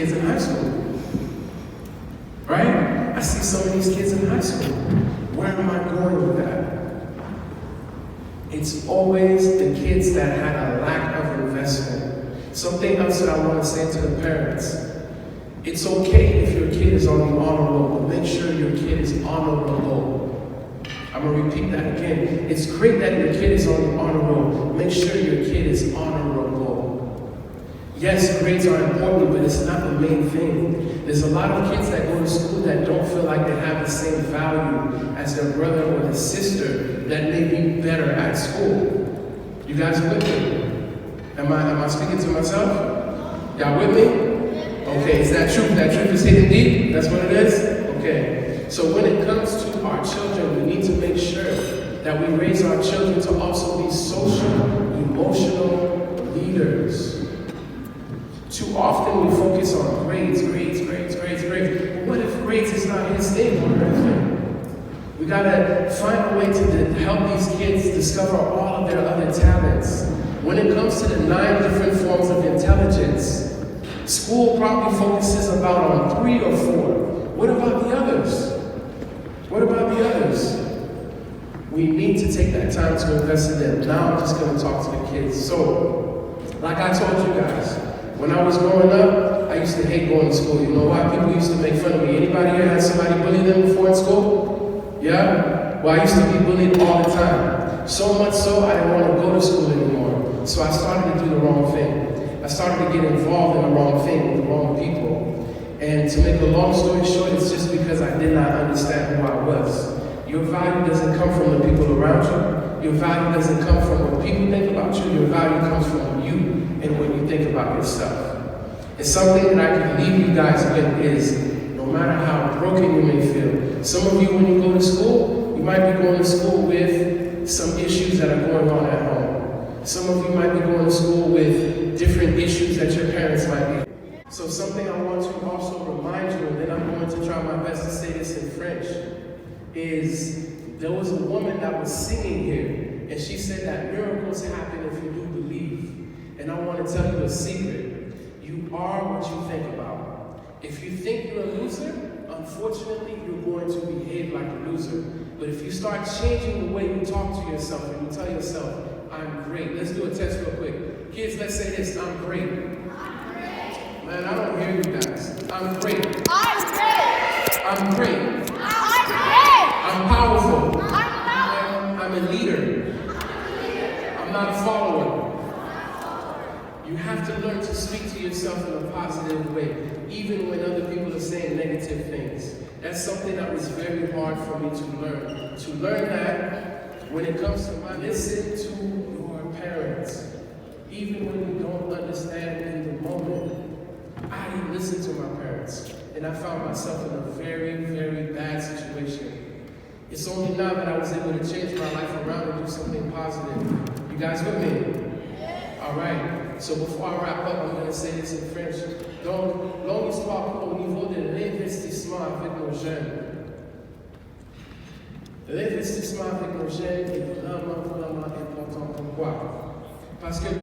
kids in high school, right? I see some of these kids in high school. Where am I going with that? It's always the kids that had a lack of investment. Something else that I want to say to the parents. It's okay if your kid is on the honor roll, but make sure your kid is honorable. I'm going to repeat that again. It's great that your kid is on the honor roll. Make sure your kid is honorable. Yes, grades are important, but it's not the main thing. There's a lot of kids that go to school that don't feel like they have the same value as their brother or their sister that may be better at school. You guys with me? Am I speaking to myself? Y'all with me? Okay, is that true? That truth is hidden deep? That's what it is? Okay. So when it comes to our children, we need to make sure that we raise our children to also be social, emotional leaders. Too often we focus on grades. But what if grades is not his thing or her thing? We gotta find a way to help these kids discover all of their other talents. When it comes to the 9 different forms of intelligence, school probably focuses about on 3 or 4. What about the others? What about the others? We need to take that time to invest in them. Now I'm just going to talk to the kids. So, like I told you guys, when I was growing up, I used to hate going to school. You know why? People used to make fun of me. Anybody here had somebody bully them before in school? Yeah? Well, I used to be bullied all the time. So much so, I didn't want to go to school anymore. So I started to do the wrong thing. I started to get involved in the wrong thing with the wrong people. And to make a long story short, it's just because I did not understand who I was. Your value doesn't come from the people around you. Your value doesn't come from what people think about you. Your value comes from you and what you think about yourself. And something that I can leave you guys with is, no matter how broken you may feel, some of you when you go to school, you might be going to school with some issues that are going on at home. Some of you might be going to school with different issues that your parents might be. So something I want to also remind you, and then I'm going to try my best to say this in French, is there was a woman that was singing here, and she said that miracles happen if you do believe. And I want to tell you a secret. You are what you think about. If you think you're a loser, unfortunately, you're going to behave like a loser. But if you start changing the way you talk to yourself and you tell yourself, I'm great. Let's do a test real quick. Kids, let's say this, I'm great. Man, I don't hear you guys. I'm great. I'm great. I'm great. I'm great. I'm powerful. I'm powerful. I'm a leader. I'm not a follower. You have to learn to speak to yourself in a positive way, even when other people are saying negative things. That's something that was very hard for me to learn. To learn that when it comes to listen to your parents, even when you don't understand in the moment. I didn't listen to my parents, and I found myself in a very, very bad situation. It's only now that I was able to change my life around and do something positive. You guys with me? All right. So before I wrap up, I'm going to say this in French. Donc, longue histoire au niveau de l'investissement avec nos jeunes. L'investissement avec nos jeunes est vraiment, vraiment important. Pourquoi? Parce que